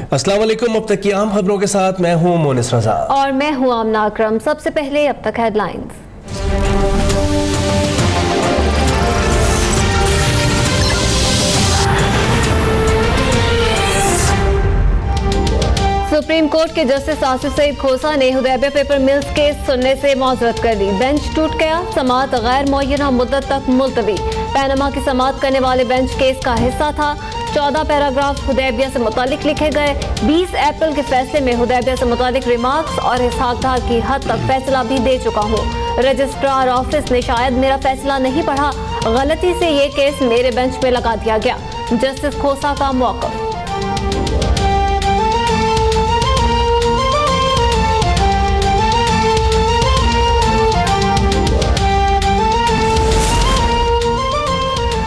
अस्सलाम वालेकुम। अब तक की आम खबरों के साथ मैं हूं मोनिस रजा और मैं हूं आमना अकरम। सबसे पहले अब तक हेडलाइंस। सुप्रीम कोर्ट के जस्टिस आसिफ सईद खोसा ने हुदैबिया पेपर मिल्स केस सुनने से मौजरत कर दी। बेंच टूट गया, समाअत गैर मुअय्यना मुद्दत तक मुलतवी। पैनमा की समाअत करने वाले बेंच केस का हिस्सा था। 14 पैराग्राफ हुदैबिया से मुतालिक लिखे गए। 20 अप्रैल के फैसले में हुदैबिया से मुतालिक रिमार्क्स और इसहाक डार की हद तक फैसला भी दे चुका हूँ। रजिस्ट्रार ऑफिस ने शायद मेरा फैसला नहीं पढ़ा, गलती से ये केस मेरे बेंच में लगा दिया गया। जस्टिस खोसा का मौक़िफ़।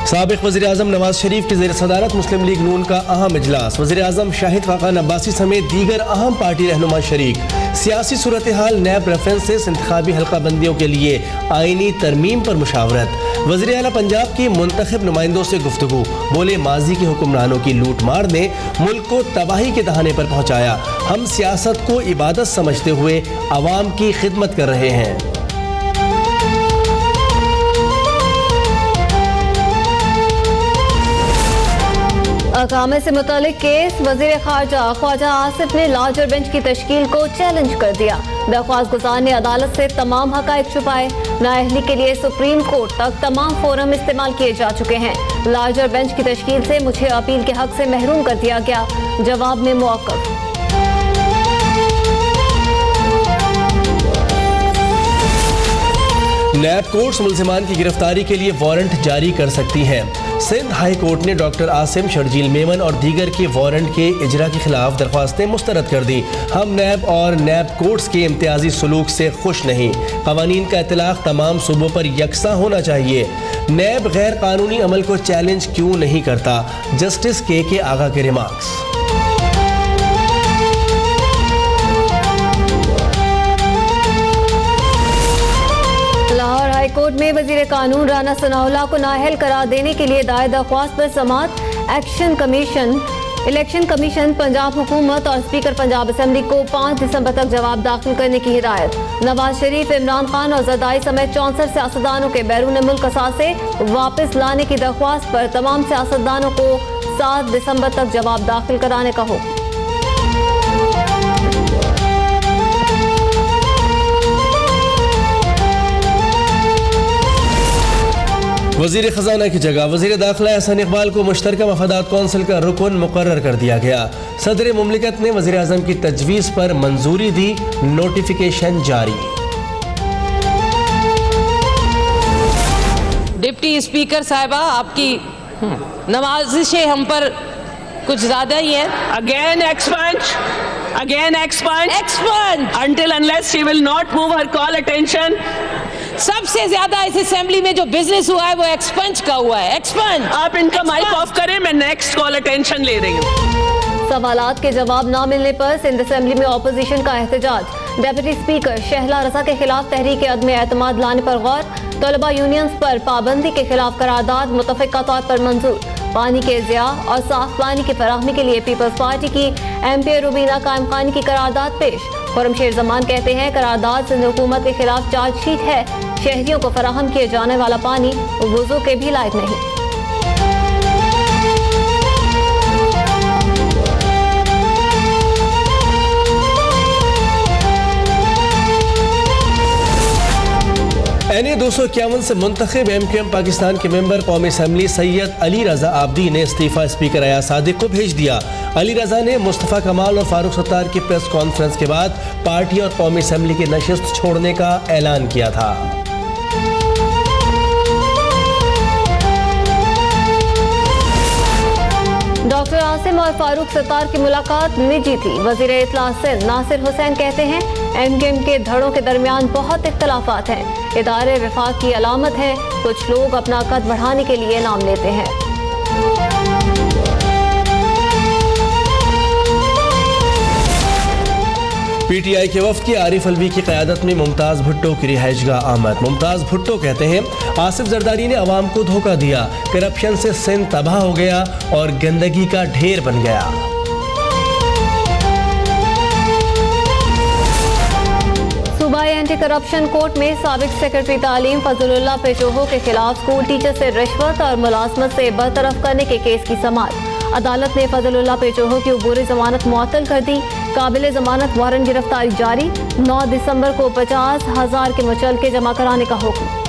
साबिक़ वज़ीर-ए-आज़म नवाज शरीफ की ज़ेर सदारत मुस्लिम लीग नून का अहम इजलास। वज़ीर-ए-आज़म शाहिद खाक़ान अब्बासी समेत दीगर अहम पार्टी रहनुमा शरीक। सियासी सूरत हाल, नैब रेफरेंसेस, इंतखाबी हल्का बंदियों के लिए आईनी तरमीम पर मुशावरत। वज़ीर आला पंजाब की मुंतखब नुमाइंदों से गुफ्तगू। बोले माजी के हुक्मरानों की लूट मार ने मुल्क को तबाही के दहाने पर पहुँचाया। हम सियासत को इबादत समझते हुए अवाम की खिदमत कर रहे हैं। अकामे से मुतालिक केस, वज़ीर खारजा ख्वाजा आसिफ ने लार्जर बेंच की तश्कील को चैलेंज कर दिया। दरख्वास्त गुजार ने अदालत से तमाम हक़ाइक़ छुपाए। नाअहली के लिए सुप्रीम कोर्ट तक तमाम फोरम इस्तेमाल किए जा चुके हैं। लार्जर बेंच की तश्कील से मुझे अपील के हक से महरूम कर दिया गया। जवाब में मौक़िफ़। नैब कोर्ट्स मुल्ज़िमान की गिरफ्तारी के लिए वारंट जारी कर सकती है। सिंध हाई कोर्ट ने डॉक्टर आसिम, शर्जील मेमन और दीगर के वारंट के इजरा के खिलाफ दरख्वास्तें मुस्तरद कर दी। हम नैब और नैब कोर्ट्स के इम्तियाजी सलूक से खुश नहीं। क़वानीन का इतलाक़ तमाम सूबों पर यकसा होना चाहिए। नैब गैर कानूनी अमल को चैलेंज क्यों नहीं करता? जस्टिस के आगा के रिमार्क्स। हाई कोर्ट में वजीर कानून राना सनाउल्लाह को नाअहल करार देने के लिए दायर दरख्वास्त पर समाअत। इलेक्शन कमीशन पंजाब हुकूमत और स्पीकर पंजाब असम्बली को 5 दिसंबर तक जवाब दाखिल करने की हिदायत। नवाज शरीफ, इमरान खान और जरदारी समेत 64 सियासतदानों के बैरून मुल्क असासे वापस लाने की दरख्वास्त पर तमाम सियासतदानों को 7 दिसंबर तक जवाब दाखिल कराने का हुक्म। वज़ीर ख़ज़ाना की जगह वज़ीर दाखिला एहसान इकबाल को मुश्तरका मफादात कौंसिल का रुकन मुकर्रर कर दिया गया। सदर मुमलिकत ने वज़ीर आज़म की तजवीज़ पर मंजूरी दी। नोटिफिकेशन जारी। डिप्टी स्पीकर साहिबा, आपकी नवाजिशें हम पर कुछ ज्यादा ही है। Again expunge until unless she will not move her call attention. सबसे ज्यादा इस असेंबली में जो बिजनेस हुआ है वो एक्सपंज का हुआ है। एक्सपंज। आप इनका माइक ऑफ करें, मैं नेक्स्ट कॉल अटेंशन ले रही हूँ। सवालात के जवाब न मिलने पर सिंध असेंबली में ऑपोजिशन का एहतजाज। डेप्यूटी स्पीकर शहला रजा के खिलाफ तहरीक अदम एतमाद लाने पर गौर। तलबा यूनियंस पर पाबंदी के खिलाफ करारदाद मुतफ़िक़ा तौर पर मंजूर। पानी के ज़िया और साफ पानी की फराहमी के लिए पीपल्स पार्टी की MP रुबीना कायम खानी की करारदाद पेश। खुरमशेर जमान कहते हैं करारदाद सिंध हुकूमत के खिलाफ चार्जशीट है। शहरियों को फराहम किए जाने वाला पानी वुज़ू के भी लायक नहीं। NA 251 से मुंतखब MQM पाकिस्तान के मेंबर कौमी असम्बली सैयद अली रजा आबदी ने इस्तीफा स्पीकर अयाज सादिक को भेज दिया। अली रजा ने मुस्तफ़ा कमाल और फारूक सत्तार की प्रेस कॉन्फ्रेंस के बाद पार्टी और कौमी असम्बली की नशिस्त छोड़ने का ऐलान किया था। डॉक्टर आसिम और फारूक सत्तार की मुलाकात निजी थी। वजीर इत्तला सिंध नासिर हुसैन कहते हैं MQM के धड़ों के दरमियान बहुत इख्तलाफात हैं। इदारे विफाक की अलामत है। कुछ लोग अपना कद बढ़ाने के लिए नाम लेते हैं। PTI के वफ्द की आरिफ अलवी की क़यादत में मुमताज़ भुट्टो की रिहाइशगाह आमद। मुमताज़ भुट्टो कहते हैं आसिफ जरदारी ने अवाम को धोखा दिया। करप्शन से सिंध तबाह हो गया और गंदगी का ढेर बन गया। एंटी करप्शन कोर्ट में साबिक सेक्रेटरी तालीम फजलुल्लाह पेशोहो के खिलाफ स्कूल टीचर से रिश्वत और मुलाजमत से बरतरफ करने के केस की समाअत। अदालत ने फजलुल्लाह पेशोहो की अबूरी जमानत मुअत्तल कर दी। काबिल जमानत वारंट गिरफ्तारी जारी। 9 दिसंबर को 50,000 के मुचलके जमा कराने का हुक्म।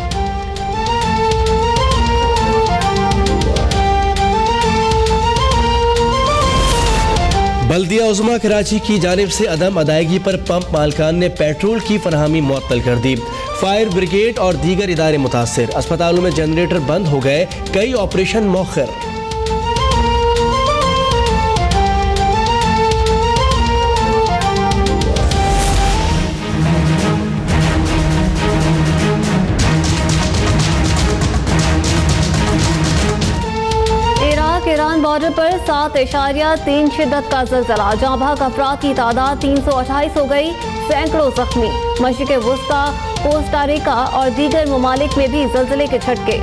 बल्दिया उज़्मा कराची की जानिब से अदम अदायगी पर पंप मालकान ने पेट्रोल की फरहमी मुअत्तल कर दी। फायर ब्रिगेड और दीगर इदारे मुतासिर। अस्पतालों में जनरेटर बंद हो गए, कई ऑपरेशन मौखर। ईरान बॉर्डर पर 7.3 शिद्दत का ज़लज़ला। जाँ बहक अफराद की तादाद 328 हो गई, सैकड़ों जख्मी। मशरिक़ वुस्ता, कोस्टारिका और दीगर ममालिक में भी ज़लज़ले के झटके।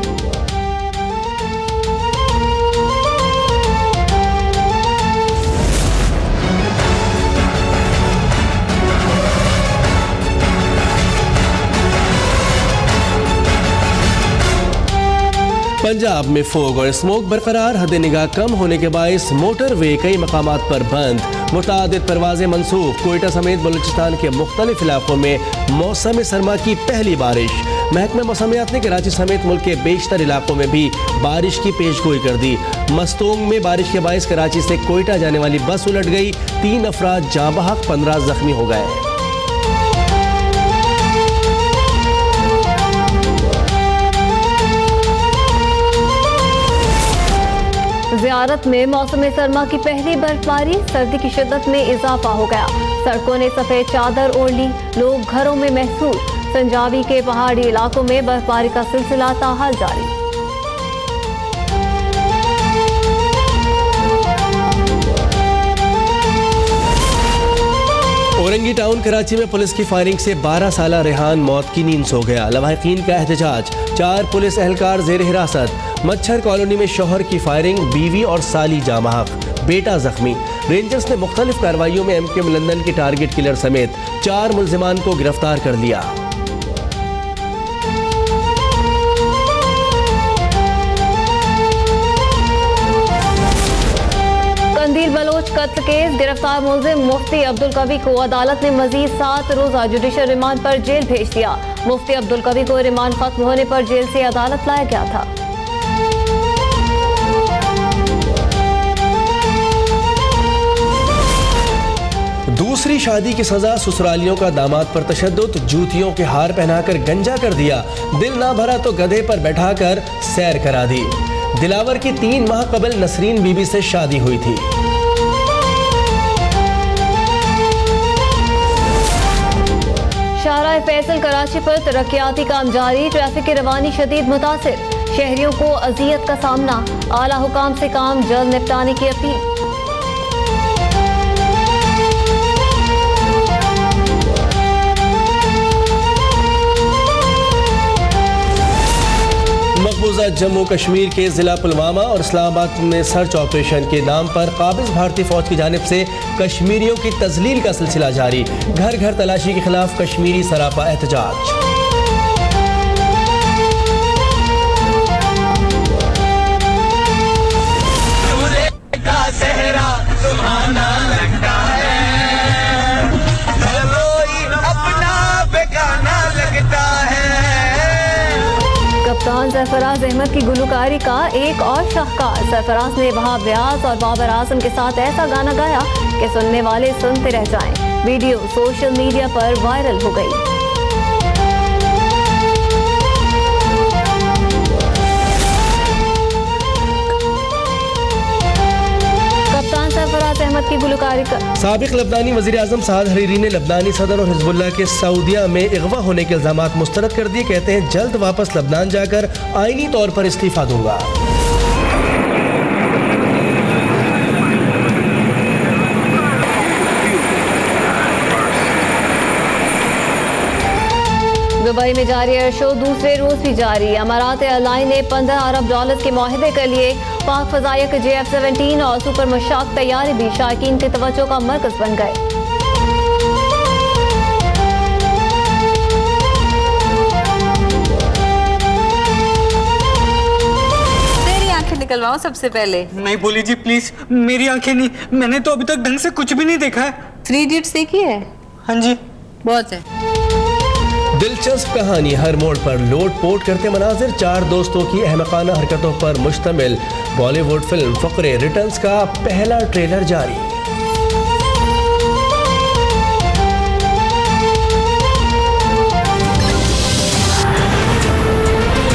पंजाब में फोग और स्मोक बरकरार। हद निगाह कम होने के बायस मोटरवे कई मकामात पर बंद। मुतादिद परवाजें मनसूख। कोयटा समेत बलूचिस्तान के मुख्तलिफ इलाकों में मौसम सरमा की पहली बारिश। महकमा मौसमियात ने कराची समेत मुल्क के बेशतर इलाकों में भी बारिश की पेशगोई कर दी। मस्तोंग में बारिश के बायस कराची से कोयटा जाने वाली बस उलट गई। 3 अफराद जाँ बहक, 15 जख्मी हो गए। ज़ियारत में मौसम सरमा की पहली बर्फबारी। सर्दी की शिद्दत में इजाफा हो गया। सड़कों ने सफ़ेद चादर ओढ़ ली, लोग घरों में महसूस। संजावी के पहाड़ी इलाकों में बर्फबारी का सिलसिला ताहाल जारी। औरंगी टाउन कराची में पुलिस की फायरिंग से 12 साला रेहान मौत की नींद सो गया। लवाहिकीन का एहतजाज। 4 पुलिस एहलकार जेर हिरासत। मच्छर कॉलोनी में शौहर की फायरिंग, बीवी और साली जाँ बहक, बेटा जख्मी। रेंजर्स ने मुख्तलिफ कार्रवाइयों में MKM लंदन के टारगेट किलर समेत 4 मुल्जिमान को गिरफ्तार कर लिया। कंदील बलोच कत्ल केस। गिरफ्तार मुल्जिम मुफ्ती अब्दुल कवी को अदालत ने मजीद 7 रोजा जुडिशल रिमांड पर जेल भेज दिया। मुफ्ती अब्दुल कवी को रिमांड खत्म होने पर जेल से अदालत लाया गया था। दूसरी शादी की सजा। ससुरालियों का दामाद पर तशद्दुद। जूतियों के हार पहनाकर गंजा कर दिया। दिल ना भरा तो गधे पर बैठाकर सैर करा दी। दिलावर की 3 माह कबल नसरीन बीबी से शादी हुई थी। शाहराह फैसल कराची पर तरक्याती काम जारी। ट्रैफिक की रवानी शदीद मुतासिर। शहरियों को अजियत का सामना। आला हुकाम से काम जल्द निपटाने की अपील। मकबूजा जम्मू कश्मीर के जिला पुलवामा और इस्लामाबाद में सर्च ऑपरेशन के नाम पर काबिज भारतीय फौज की जानिब से कश्मीरियों की तजलील का सिलसिला जारी। घर घर तलाशी के खिलाफ कश्मीरी सरापा एहतजाज। कप्तान सरफराज अहमद की गुलकारी का एक और शाहकार। सरफराज ने वहाब रियाज और बाबर आजम के साथ ऐसा गाना गाया कि सुनने वाले सुनते रह जाएं। वीडियो सोशल मीडिया पर वायरल हो गई। कप्तान सरफराज अहमद की गुलकारी का। साबिक लबनानी वज़ीर आज़म साद हरीरी ने लबनानी सदर और हिजबुल्लाह के सऊदिया में अगवा होने के इल्जामात मुस्तरद कर दिए। कहते हैं जल्द वापस लबनान जाकर आईनी तौर पर इस्तीफा दूंगा। दुबई में जारी एयर शो दूसरे रोज भी जारी। अमारात एयरलाइन ने $15 अरब के मुआहदे कर लिए। पाक फजाइया के JF-17 और सुपर मशाक तैयारे भी शायकीन की तवज्जो का मरकज बन गए। निकलवाऊं सबसे पहले? नहीं बोली जी प्लीज, मेरी आंखें नहीं, मैंने तो अभी तक ढंग से कुछ भी नहीं देखा है। 3 इडियट्स देखी है? हाँ जी। बहुत है। दिलचस्प कहानी, हर मोड़ पर लोट पोट करते मनाजिर, 4 दोस्तों की अहमकाना हरकतों पर मुश्तमिल बॉलीवुड फिल्म फकरे रिटर्न्स का पहला ट्रेलर जारी।